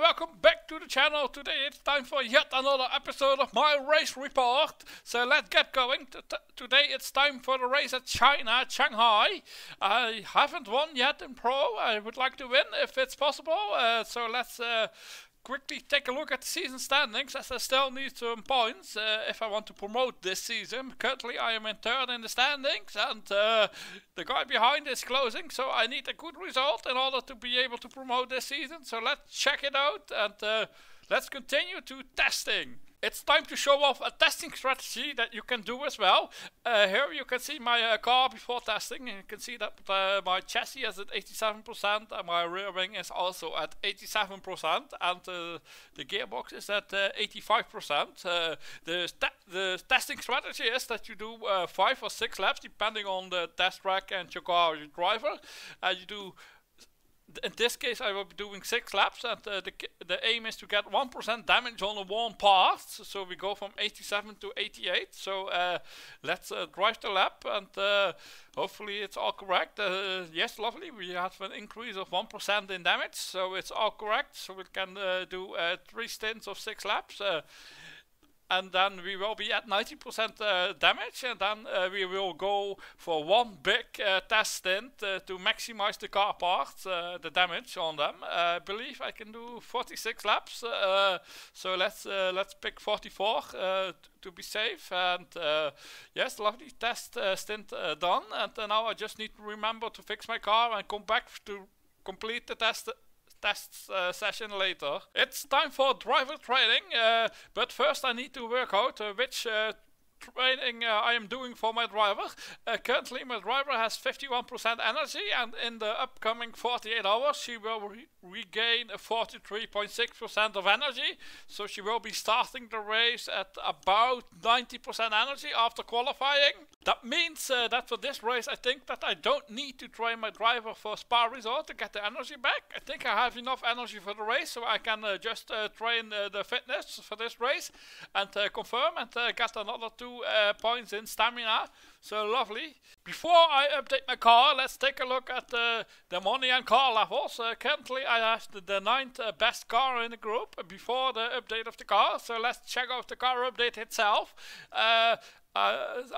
welcome back to the channel. Today it's time for yet another episode of my race report. So let's get going. Today it's time for the race at Shanghai. I haven't won yet in Pro. I would like to win if it's possible. So let's quickly take a look at the season standings, as I still need some points if I want to promote this season. Currently I am in third in the standings, and the guy behind is closing, so I need a good result in order to be able to promote this season. So let's check it out, and let's continue to testing. It's time to show off a testing strategy that you can do as well. Here you can see my car before testing, and you can see that my chassis is at 87% and my rear wing is also at 87%, and the gearbox is at 85%. The testing strategy is that you do 5 or 6 laps depending on the test track and your car or your driver. You do, in this case I will be doing 6 laps, and the aim is to get 1% damage on the worn parts. So we go from 87 to 88. So let's drive the lap, and hopefully it's all correct. Yes, lovely, we have an increase of 1% in damage, so it's all correct. So we can do 3 stints of 6 laps. And then we will be at 90% damage, and then we will go for one big test stint to maximize the car parts, the damage on them. I believe I can do 46 laps, so let's pick 44 to be safe. And yes, lovely test stint done, and now I just need to remember to fix my car and come back to complete the test session later. It's time for driver training, but first I need to work out which training I am doing for my driver. Currently my driver has 51% energy, and in the upcoming 48 hours she will regain 43.6% of energy, so she will be starting the race at about 90% energy after qualifying. That means that for this race I think that I don't need to train my driver for Spa Resort to get the energy back. I think I have enough energy for the race, so I can just train the fitness for this race and confirm and get another 2 points in stamina. So lovely. Before I update my car, let's take a look at the money and car levels. Currently I have the 9th best car in the group before the update of the car. So let's check out the car update itself. A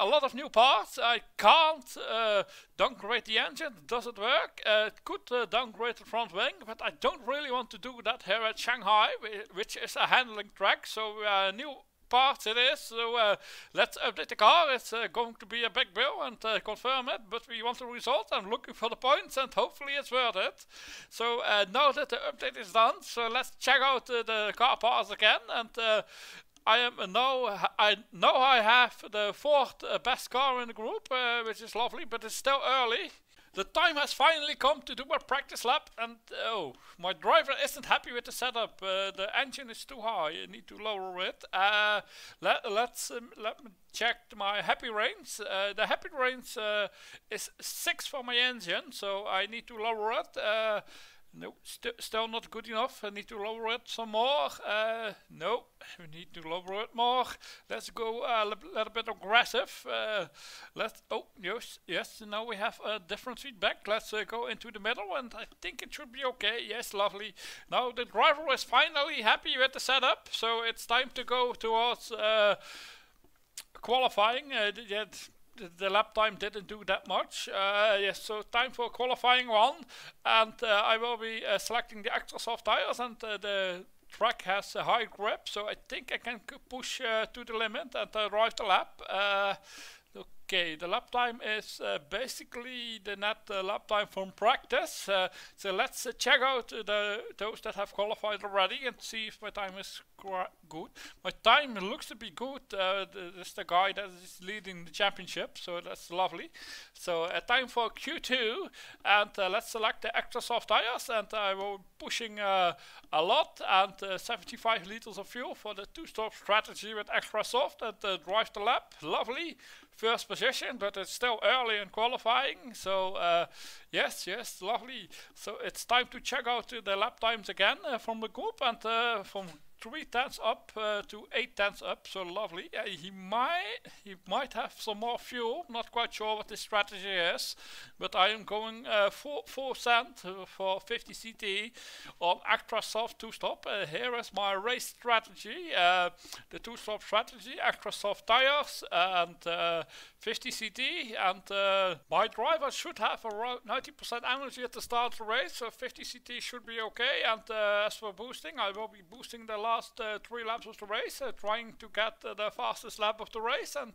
lot of new parts. I can't downgrade the engine. Does it work? Could downgrade the front wing, but I don't really want to do that here at Shanghai, which is a handling track. So new parts it is. So let's update the car. It's going to be a big bill, and confirm it, but we want the result. I'm looking for the points, and hopefully it's worth it. So now that the update is done, so let's check out the car parts again. And I know I have the 4th best car in the group, which is lovely, but it's still early. The time has finally come to do a practice lap, and oh, my driver isn't happy with the setup. The engine is too high. I need to lower it. Let me check my happy range. The happy range is 6 for my engine, so I need to lower it. No, still not good enough. I need to lower it some more. No, we need to lower it more. Let's go a little bit aggressive. Oh, yes, now we have a different feedback. Let's go into the middle, and I think it should be okay. Yes, lovely. Now the driver is finally happy with the setup, so it's time to go towards qualifying. The lap time didn't do that much. Yes, so time for qualifying 1, and I will be selecting the extra soft tires, and the track has a high grip, so I think I can push to the limit and drive the lap. Okay, the lap time is basically the net lap time from practice. So let's check out those that have qualified already and see if my time is good. My time looks to be good. This is the guy that is leading the championship, so that's lovely. So time for Q2, and let's select the extra soft tires, and I will be pushing a lot, and 75 liters of fuel for the 2-stop strategy with extra soft, and drive the lap. Lovely. First position, but it's still early in qualifying, so yes, lovely. So it's time to check out the lap times again from the group, and from 3/10 up to 8/10 up, so lovely. He might have some more fuel, not quite sure what his strategy is, but I am going 4% for 50 CT on extra soft 2-stop. Here is my race strategy, the 2-stop strategy, extra soft tires and 50 CT, and my driver should have around 90% energy at the start of the race, so 50 CT should be okay. And as for boosting, I will be boosting the last 3 laps of the race, trying to get the fastest lap of the race, and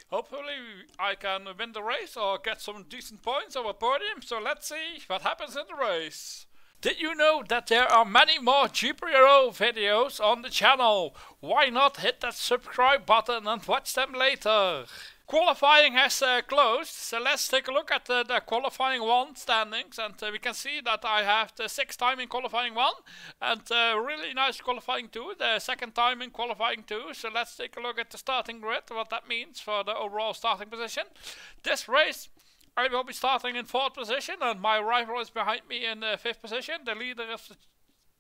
hopefully I can win the race or get some decent points or a podium. So let's see what happens in the race. Did you know that there are many more GPRO videos on the channel? Why not hit that subscribe button and watch them later? Qualifying has closed, so let's take a look at the qualifying 1 standings, and we can see that I have the 6th time in qualifying 1 and really nice qualifying 2, the 2nd time in qualifying 2. So let's take a look at the starting grid, what that means for the overall starting position. This race I will be starting in 4th position, and my rival is behind me in 5th position. The leader of the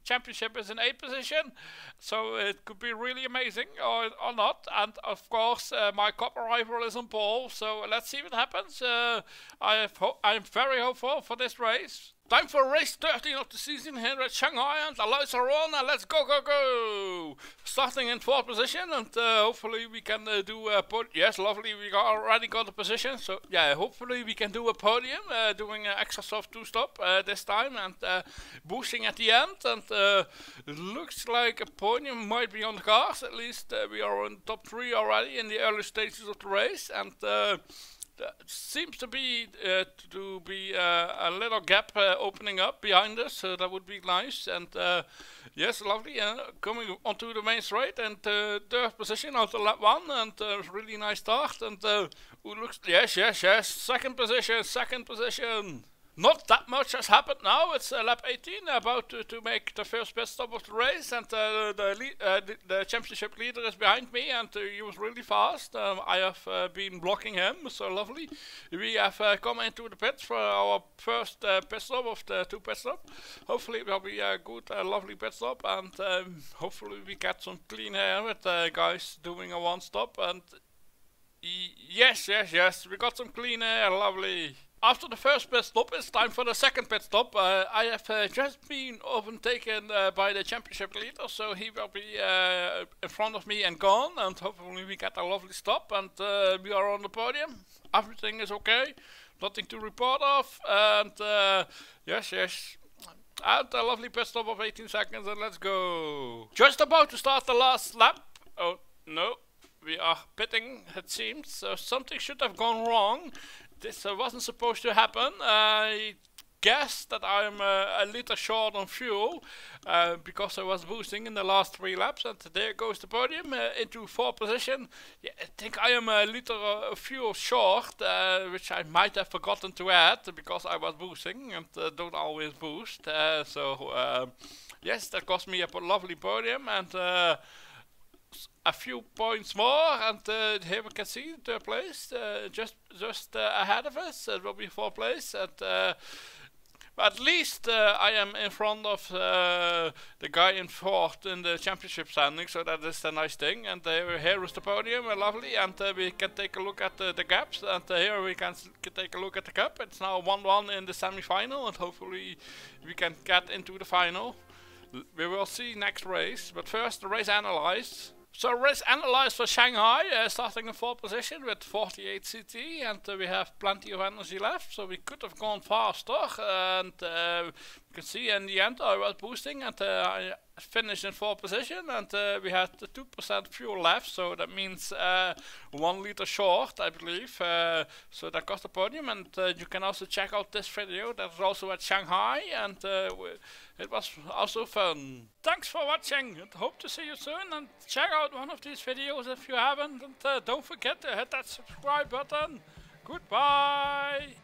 championship is in 8th position, so it could be really amazing or not. And of course my copper rival is on pole, so let's see what happens. I'm very hopeful for this race. Time for race 13 of the season here at Shanghai, and the lights are on, and let's go, go, go! Starting in 4th position, and hopefully we can do a podium. Yes, lovely, we already got a position, so yeah, hopefully we can do a podium, doing an extra soft 2-stop this time, and boosting at the end, and it looks like a podium might be on the cards. At least we are in top 3 already in the early stages of the race, and seems to be a little gap opening up behind us, so that would be nice. And yes, lovely. Coming onto the main straight, and 3rd position out of lap 1, and really nice start. And looks, yes, 2nd position. Not that much has happened now. It's lap 18, about to make the first pit stop of the race, and the championship leader is behind me, and he was really fast. I have been blocking him, so lovely. We have come into the pits for our first pit stop of the 2 pit stop. Hopefully it will be a good, lovely pit stop, and hopefully we get some clean air with guys doing a 1-stop. And yes, we got some clean air, lovely. After the first pit stop, it's time for the 2nd pit stop. I have just been overtaken by the championship leader, so he will be in front of me and gone, and hopefully we get a lovely stop, and we are on the podium. Everything is okay, nothing to report of, and yes, and a lovely pit stop of 18 seconds, and let's go. Just about to start the last lap. Oh no, we are pitting, it seems, so something should have gone wrong. This wasn't supposed to happen. I guess that I'm a little short on fuel because I was boosting in the last 3 laps, and there goes the podium into 4th position. Yeah, I think I am a little fuel short, which I might have forgotten to add because I was boosting and don't always boost. Yes, that cost me a lovely podium, and a few points more, and here we can see 3rd place, just ahead of us. It will be 4th place, and at least I am in front of the guy in 4th in the championship standing, so that is a nice thing. And here is the podium, lovely, and we can take a look at the gaps, and here we can take a look at the cup. It's now 1-1 in the semi-final, and hopefully we can get into the final. We will see next race, but first the race analyzed. So race analyzed for Shanghai, starting in 4th position with 48 CT, and we have plenty of energy left, so we could have gone faster, and you can see in the end I was boosting, and I finished in 4th position, and we had 2% fuel left, so that means 1 liter short, I believe, so that got the podium. And you can also check out this video, that was also at Shanghai, and it was also fun. Thanks for watching, and hope to see you soon, and check out one of these videos if you haven't, and don't forget to hit that subscribe button. Goodbye!